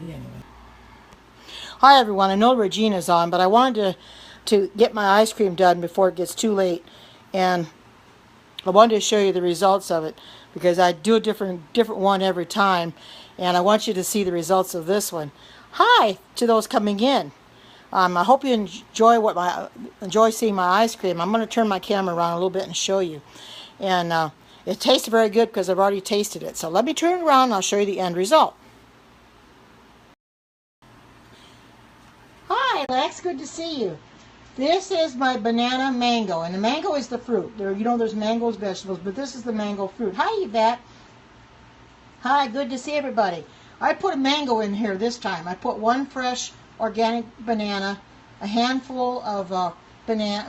Anyway. Hi everyone, I know Regina's on, but I wanted to get my ice cream done before it gets too late, and I wanted to show you the results of it because I do a different one every time, and I want you to see the results of this one. Hi to those coming in. I hope you enjoy seeing my ice cream. I'm going to turn my camera around a little bit and show you, and it tastes very good because I've already tasted it. So let me turn it around and I'll show you the end result. Hi, Lex. Good to see you. This is my banana mango, and the mango is the fruit. There's mangoes, vegetables, but this is the mango fruit. Hi, Yvette. Hi, good to see everybody. I put a mango in here this time. I put one fresh organic banana, a handful of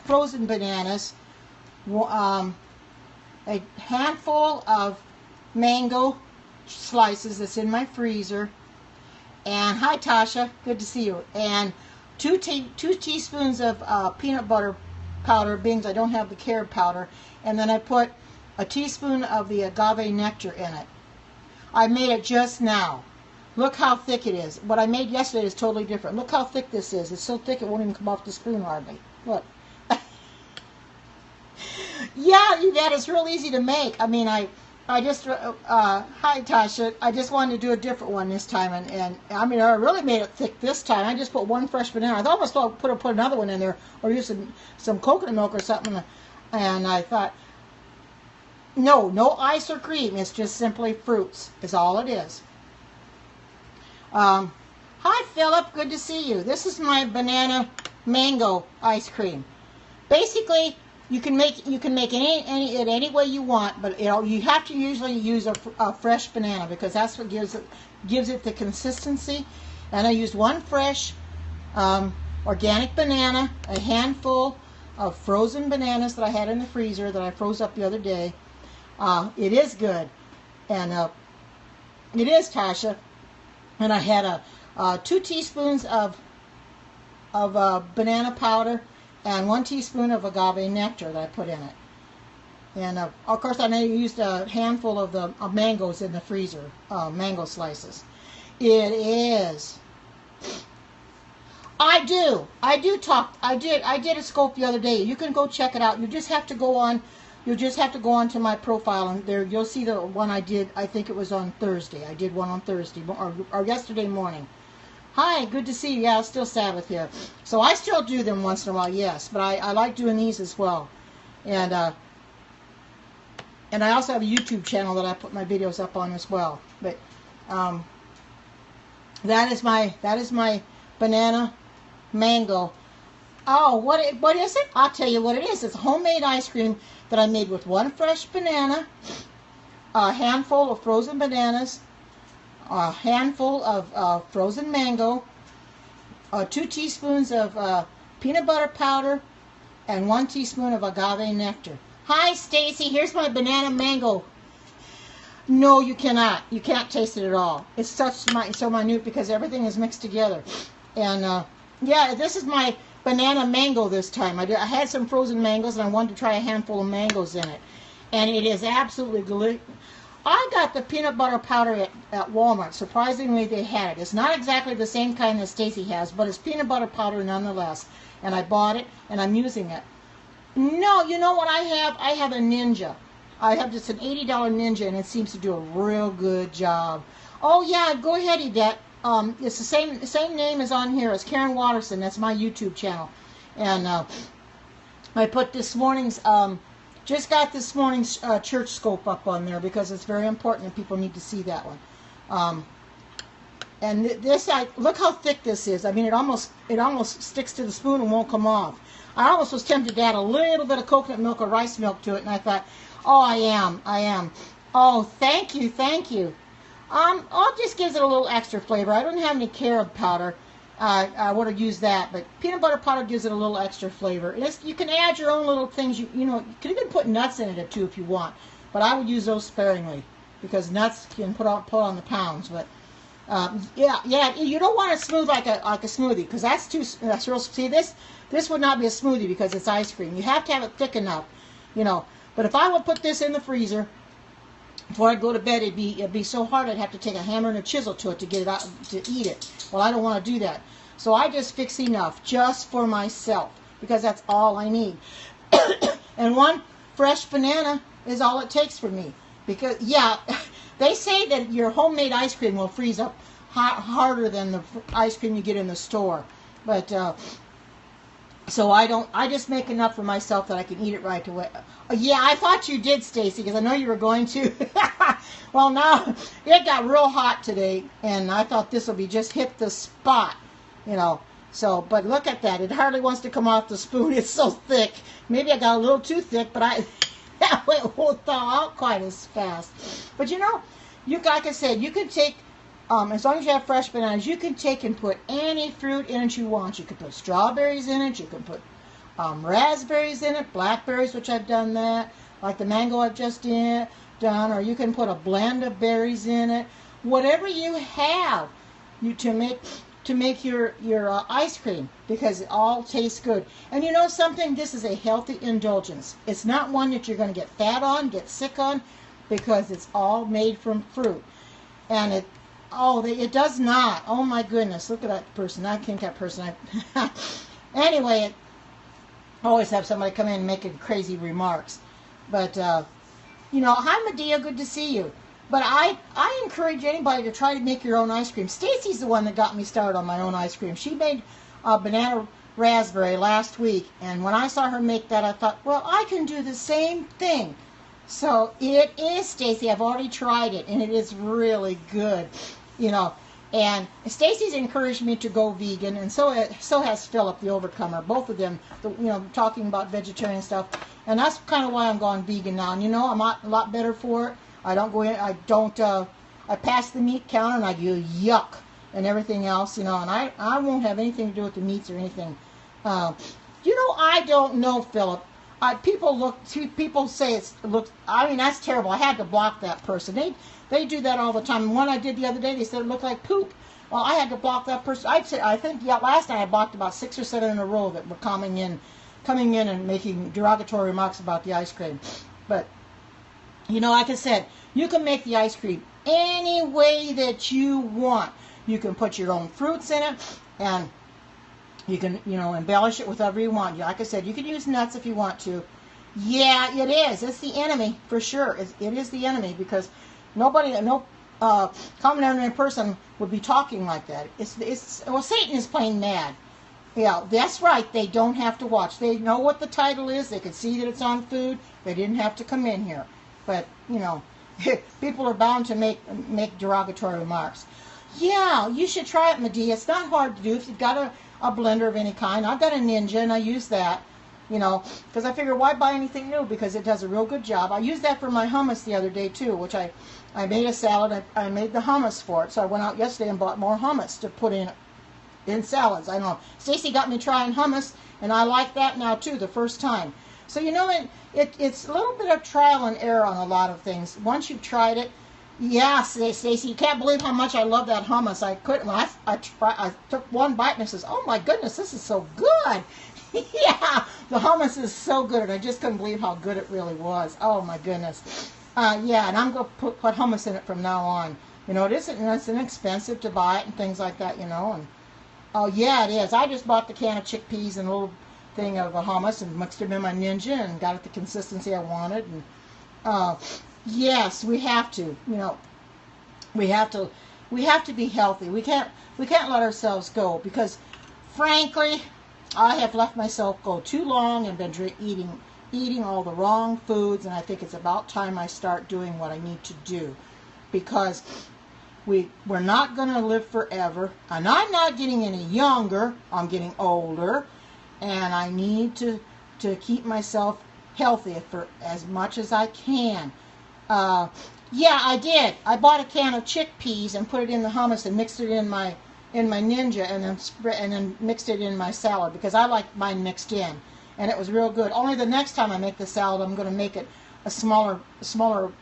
frozen bananas, a handful of mango slices that's in my freezer, and hi Tasha, good to see you, and two teaspoons of peanut butter powder, beans I don't have the carob powder, and then I put a teaspoon of the agave nectar in it. I made it just now. Look how thick it is. What I made yesterday is totally different. Look how thick this is. It's so thick it won't even come off the spoon hardly. Look. Yeah, that is real easy to make. I mean, I just, hi Tasha, I just wanted to do a different one this time, and I mean, I really made it thick this time. I just put one fresh banana. I almost thought I put another one in there, or use some coconut milk or something, and I thought, no ice or cream. It's just simply fruits is all it is. Hi Philip, good to see you. This is my banana mango ice cream. Basically, you can make it any way you want, but you have to usually use a fresh banana because that's what gives it the consistency. And I used one fresh organic banana, a handful of frozen bananas that I had in the freezer that I froze up the other day. It is good, and it is, Tasha. And I had 2 teaspoons of banana powder and 1 teaspoon of agave nectar that I put in it. And of course I used a handful of the mangoes in the freezer, mango slices. It is. I did a scope the other day. You can go check it out. You just have to go on to my profile, and there you'll see the one I did. I think it was on Thursday. I did one on Thursday or yesterday morning. Hi, good to see you. Yeah, it's still Sabbath here. So I still do them once in a while, yes. But I like doing these as well. And I also have a YouTube channel that I put my videos up on as well. But that is my banana mango. Oh, what is it? I'll tell you what it is. It's homemade ice cream that I made with one fresh banana, a handful of frozen bananas, a handful of frozen mango, 2 teaspoons of peanut butter powder, and 1 teaspoon of agave nectar. Hi, Stacy. Here's my banana mango. No, you cannot. You can't taste it at all. It's so minute because everything is mixed together. And yeah, this is my banana mango this time. I had some frozen mangoes, and I wanted to try a handful of mangoes in it. And it is absolutely delicious. I got the peanut butter powder at Walmart. Surprisingly, they had it. It's not exactly the same kind that Stacy has, but it's peanut butter powder nonetheless. And I bought it, and I'm using it. No, you know what I have? I have a Ninja. I have just an $80 Ninja, and it seems to do a real good job. Oh, yeah, go ahead, Yvette. It's the same name as on here as Karen Watterson. That's my YouTube channel. And I put this morning's... just got this morning's church scope up on there because it's very important and people need to see that one. And this, look how thick this is. I mean, it almost sticks to the spoon and won't come off. I almost was tempted to add a little bit of coconut milk or rice milk to it, and I thought, oh, I am. Oh, thank you. It just gives it a little extra flavor. I don't have any carob powder. I would have used that, but peanut butter powder gives it a little extra flavor. You can add your own little things. You can even put nuts in it too if you want, but I would use those sparingly because nuts can put on the pounds. But yeah, you don't want it smooth like a smoothie because that's real. See, this would not be a smoothie because it's ice cream. You have to have it thick enough, But if I would put this in the freezer before I go to bed, it'd be so hard I'd have to take a hammer and a chisel to it to get it out to eat it. Well, I don't want to do that. So I just fix enough just for myself because that's all I need. And one fresh banana is all it takes for me. Because, yeah, they say that your homemade ice cream will freeze up harder than the ice cream you get in the store. But, so I just make enough for myself that I can eat it right away. Yeah, I thought you did, Stacy, because I know you were going to. Well, now, it got real hot today, and I thought this will be just hit the spot, you know. So, but look at that. It hardly wants to come off the spoon. It's so thick. Maybe I got a little too thick, but that way it won't thaw out quite as fast. But, you know, like I said, you can take, as long as you have fresh bananas, you can take and put any fruit in it you want. You can put strawberries in it. You can put raspberries in it, blackberries, which I've done that, like the mango I've just done, or you can put a blend of berries in it. Whatever you have to make your ice cream, because it all tastes good. And you know something? This is a healthy indulgence. It's not one that you're going to get fat on, get sick on, because it's all made from fruit. And it does not. Oh my goodness, look at that person. I think that person. Anyway, I always have somebody come in and making crazy remarks. But, you know, hi Medea, good to see you. But I encourage anybody to try to make your own ice cream. Stacy's the one that got me started on my own ice cream. She made banana raspberry last week. And when I saw her make that, I thought, well, I can do the same thing. So it is, Stacy. I've already tried it, and it is really good. You know, and Stacy's encouraged me to go vegan, and so has Philip, the overcomer. Both of them, you know, talking about vegetarian stuff. And that's kind of why I'm going vegan now. And, you know, I'm a lot better for it. I don't go in, I pass the meat counter and I do yuck and everything else, you know, and I won't have anything to do with the meats or anything. You know, I don't know, Philip. People say I mean, that's terrible. I had to block that person. They do that all the time. And one I did the other day, they said it looked like poop. Well, I had to block that person. I think last night I blocked about 6 or 7 in a row that were coming in and making derogatory remarks about the ice cream. But, you know, like I said, you can make the ice cream any way that you want. You can put your own fruits in it, and you can, you know, embellish it with whatever you want. Like I said, you can use nuts if you want to. Yeah, it is. It's the enemy, for sure. It is the enemy, because no common everyday person would be talking like that. Well, Satan is playing mad. Yeah, that's right. They don't have to watch. They know what the title is. They can see that it's on food. They didn't have to come in here. But, you know, people are bound to make derogatory remarks. Yeah, you should try it, Medea. It's not hard to do if you've got a blender of any kind. I've got a Ninja, and I use that, you know, because I figure why buy anything new, because it does a real good job. I used that for my hummus the other day, too, which I made a salad. I made the hummus for it, so I went out yesterday and bought more hummus to put in salads. I don't know. Stacy got me trying hummus, and I like that now, too, the first time. So, you know, it's a little bit of trial and error on a lot of things. Once you've tried it, yeah, Stacy, you can't believe how much I love that hummus. I couldn't. I took one bite and I says, oh my goodness, this is so good. Yeah, the hummus is so good, and I just couldn't believe how good it really was. Oh my goodness. Yeah, and I'm going to put hummus in it from now on. You know, it's inexpensive to buy it and things like that, you know. And oh yeah, it is. I just bought the can of chickpeas and a little thing of a hummus and mixed them in my Ninja and got it the consistency I wanted. And yes, we have to. You know, we have to be healthy. We can't let ourselves go, because, frankly, I have let myself go too long and been eating all the wrong foods, and I think it's about time I start doing what I need to do, because we're not going to live forever, and I'm not getting any younger. I'm getting older, and I need to keep myself healthy for as much as I can. Yeah, I did. I bought a can of chickpeas and put it in the hummus and mixed it in my Ninja, and then mixed it in my salad, because I like mine mixed in, and it was real good. Only the next time I make the salad, I'm going to make it a smaller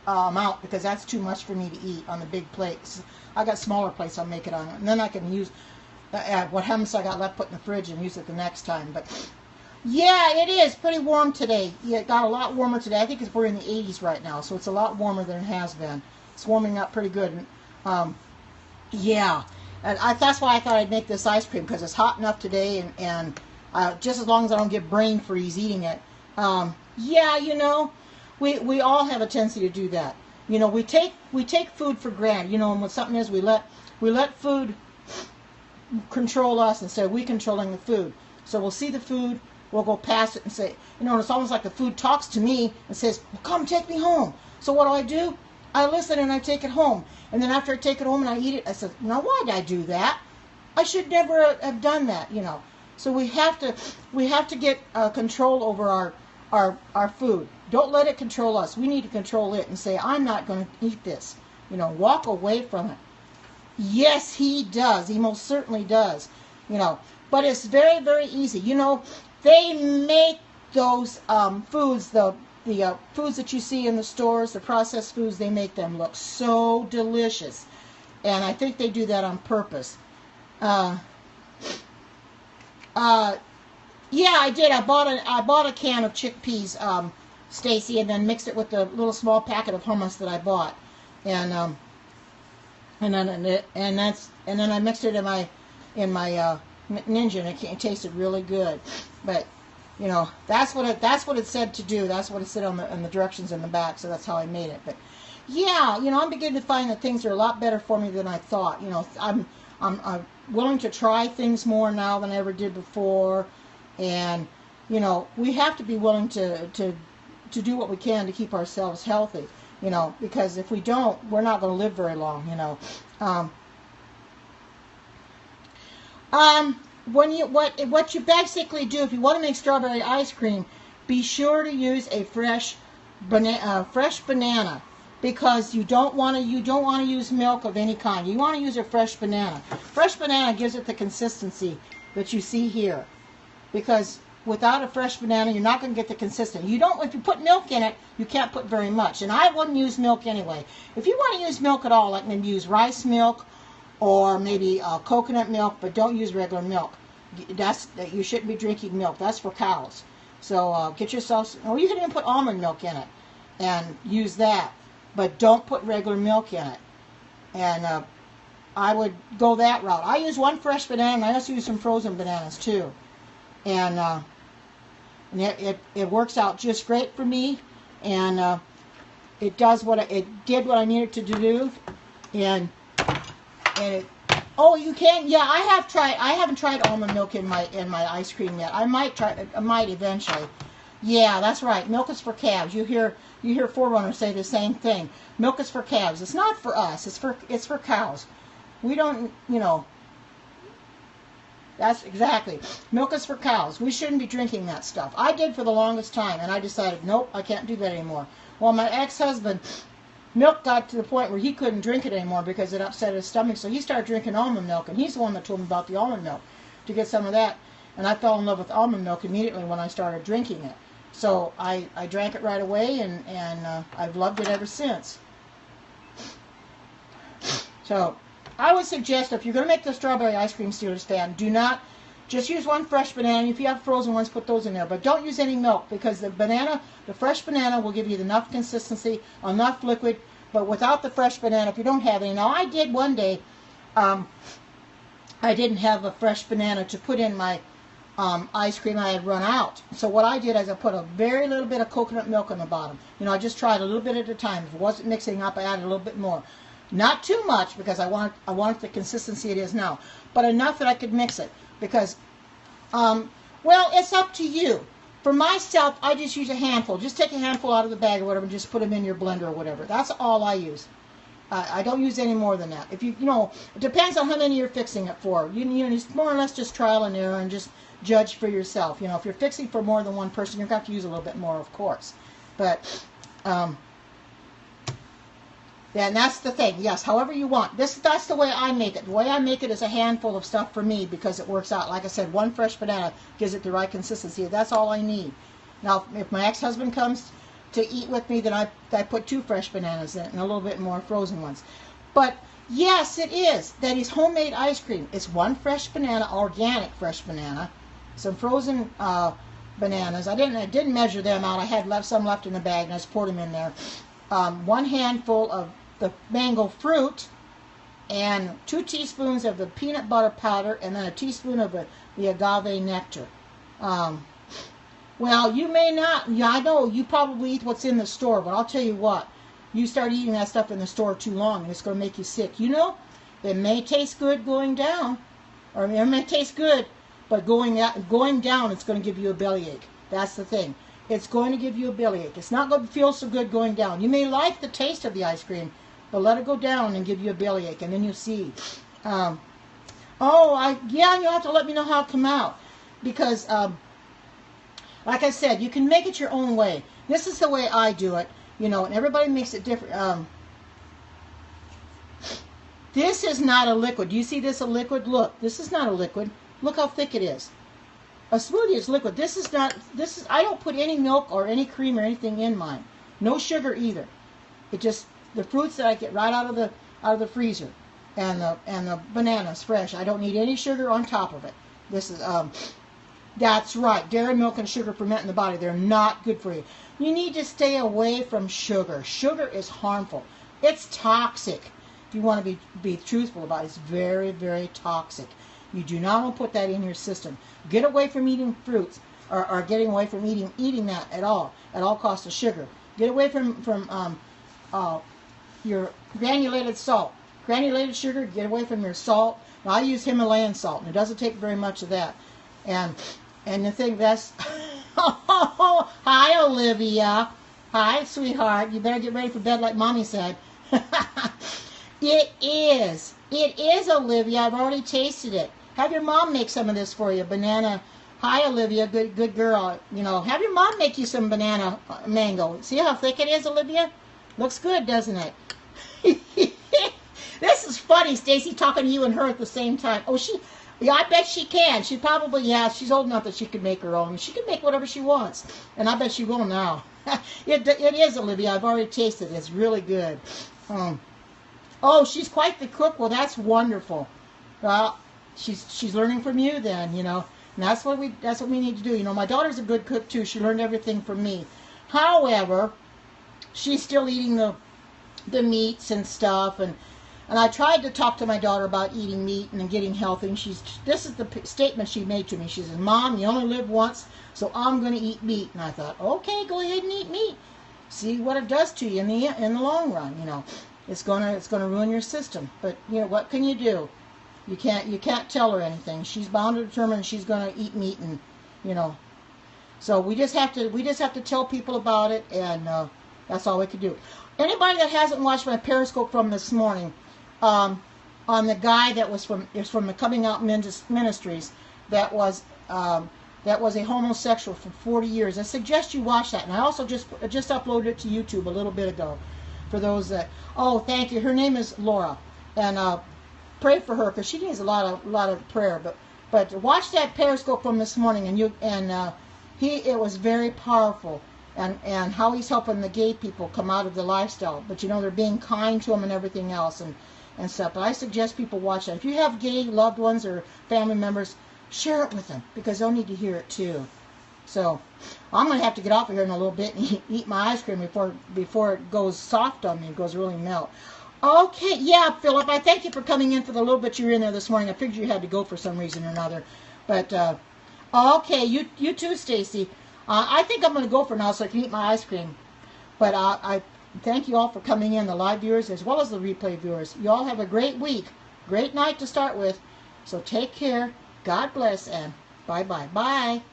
amount, because that's too much for me to eat on the big plates. I got smaller plates I'll make it on, and then I can use what hummus I got left put in the fridge and use it the next time. But Yeah, it is pretty warm today. Yeah, it got a lot warmer today. I think we're in the 80s right now, so it's a lot warmer than it has been. It's warming up pretty good. Um, yeah, and that's why I thought I'd make this ice cream, because it's hot enough today, and just as long as I don't get brain freeze eating it. Yeah, we all have a tendency to do that. We take food for granted. And what something is, we let food control us instead of we controlling the food. So we'll see the food, we'll go past it and say, and it's almost like the food talks to me and says, well, come take me home. So what do? I listen and I take it home. And then after I take it home and I eat it, I said, now why did I do that? I should never have done that, So we have to get control over our food. Don't let it control us. We need to control it and say, I'm not going to eat this. Walk away from it. Yes, he does. He most certainly does. But it's very, very easy. They make those foods, the foods that you see in the stores, the processed foods, they make them look so delicious. And I think they do that on purpose. Yeah, I did. I bought a can of chickpeas, Stacy, and then mixed it with the little small packet of hummus that I bought, and then I mixed it in my Ninja, and it tasted really good. But that's what it said to do. That's what it said on the directions in the back. So that's how I made it. But yeah, I'm beginning to find that things are a lot better for me than I thought. I'm willing to try things more now than I ever did before, and we have to be willing to do what we can to keep ourselves healthy. Because if we don't, we're not going to live very long. What you basically do if you want to make strawberry ice cream, be sure to use a fresh banana, because you don't want to use milk of any kind. You want to use a fresh banana. Fresh banana gives it the consistency that you see here, because without a fresh banana, you're not going to get the consistency. If you put milk in it, you can't put very much. And I wouldn't use milk anyway. If you want to use milk at all, like maybe use rice milk or maybe coconut milk, but don't use regular milk. You shouldn't be drinking milk. That's for cows. So get yourself, or you can even put almond milk in it and use that, but don't put regular milk in it. And I would go that route. I use one fresh banana, and I also use some frozen bananas too. And it works out just great for me, and it did what I needed to do, and it. Oh, you can. Yeah, I haven't tried almond milk in my ice cream yet. I might eventually. Yeah, that's right. Milk is for calves. You hear Forerunner say the same thing. Milk is for calves. It's not for us. It's for cows. We don't. That's exactly. Milk is for cows. We shouldn't be drinking that stuff. I did for the longest time, and I decided, nope, I can't do that anymore. Well, my ex-husband, milk got to the point where he couldn't drink it anymore because it upset his stomach, so he started drinking almond milk, and he's the one that told me about the almond milk, to get some of that. And I fell in love with almond milk immediately when I started drinking it. So I drank it right away, and I've loved it ever since. So I would suggest, if you're going to make the strawberry ice cream, Steelers fan, do not just use one fresh banana. If you have frozen ones, put those in there. But don't use any milk, because the fresh banana will give you enough consistency, enough liquid. But without the fresh banana, if you don't have any. Now, I did one day, I didn't have a fresh banana to put in my ice cream. I had run out. So what I did is I put a very little bit of coconut milk on the bottom. I just tried a little bit at a time. If it wasn't mixing up, I added a little bit more. Not too much, because I want the consistency it is now, but enough that I could mix it. Because, well, it's up to you. For myself, I just use a handful. Just take a handful out of the bag or whatever, and just put them in your blender or whatever. That's all I use. I don't use any more than that. If it depends on how many you're fixing it for. It's more or less just trial and error, and just judge for yourself. If you're fixing for more than one person, you're going to have to use a little bit more, of course. But, yeah, and that's the thing. Yes, however you want. That's the way I make it. The way I make it is a handful of stuff for me, because it works out. Like I said, one fresh banana gives it the right consistency. That's all I need. Now, if my ex-husband comes to eat with me, then I put 2 fresh bananas in it and a little bit more frozen ones. But yes, it is. That is homemade ice cream. It's one fresh banana, organic fresh banana, some frozen bananas. I didn't measure them out. I had some left in the bag, and I just poured them in there. 1 handful of the mango fruit, and 2 teaspoons of the peanut butter powder, and then a teaspoon of the agave nectar. Well, you may not. Yeah, I know you probably eat what's in the store, but I'll tell you what. You start eating that stuff in the store too long, and it's going to make you sick. You know, it may taste good going down, or it may taste good, but going down, it's going to give you a bellyache. That's the thing. It's going to give you a bellyache. It's not going to feel so good going down. You may like the taste of the ice cream, but let it go down and give you a bellyache, and then you'll see. Yeah, you'll have to let me know how it come out, because, like I said, you can make it your own way. This is the way I do it, you know, and everybody makes it different. This is not a liquid. Do you see this a liquid? Look, this is not a liquid. Look how thick it is. A smoothie is liquid. This is not. I don't put any milk or any cream or anything in mine. No sugar either. It just the fruits that I get right out of the freezer, and the bananas fresh. I don't need any sugar on top of it. This is that's right. Dairy, milk, and sugar ferment in the body. They're not good for you. You need to stay away from sugar. Sugar is harmful. It's toxic. If you want to be truthful about it, it's very, very toxic. You do not want to put that in your system. Get away from eating fruits, or getting away from eating that at all costs of sugar. Get away from your granulated salt. Granulated sugar, get away from your salt. Now, I use Himalayan salt, and it doesn't take very much of that. And the thing that's... Hi, Olivia. Hi, sweetheart. You better get ready for bed like Mommy said. It is, Olivia. I've already tasted it. Have your mom make some of this for you. Banana. Hi, Olivia. Good girl. You know, have your mom make you some banana mango. See how thick it is, Olivia? Looks good, doesn't it? This is funny, Stacy, talking to you and her at the same time. Oh, yeah, I bet she can. She probably, yeah, she's old enough that she could make her own. She can make whatever she wants. And I bet she will now. It is, Olivia. I've already tasted it. It's really good. Oh, she's quite the cook. Well, that's wonderful. Well, she's learning from you then, you know. And that's what we need to do. You know, my daughter's a good cook too. She learned everything from me. However, she's still eating the meats and stuff, and I tried to talk to my daughter about eating meat and getting healthy, and this is the statement she made to me. She says, "Mom, you only live once, so I'm going to eat meat." And I thought, okay, go ahead and eat meat. See what it does to you in the long run, you know. It's gonna ruin your system. But you know, what can you do? You can't tell her anything. She's bound to determine she's gonna eat meat, and you know. So we just have to tell people about it, and that's all we can do. Anybody that hasn't watched my Periscope from this morning, on the guy that was from the Coming Out Ministries, that was a homosexual for 40 years. I suggest you watch that, and I also just uploaded it to YouTube a little bit ago. For those that, oh, thank you. Her name is Laura, and pray for her because she needs a lot of prayer. But watch that Periscope from this morning, and it was very powerful, and how he's helping the gay people come out of the lifestyle. But you know, they're being kind to them and everything else and stuff. But I suggest people watch that. If you have gay loved ones or family members, share it with them because they'll need to hear it too. So I'm going to have to get off of here in a little bit and eat my ice cream before it goes soft on me and goes really melt. Okay, yeah, Philip, I thank you for coming in for the little bit you were in there this morning. I figured you had to go for some reason or another. But, okay, you too, Stacy. I think I'm going to go for now so I can eat my ice cream. But I thank you all for coming in, the live viewers as well as the replay viewers. You all have a great week, great night to start with. So take care, God bless, and bye-bye. Bye.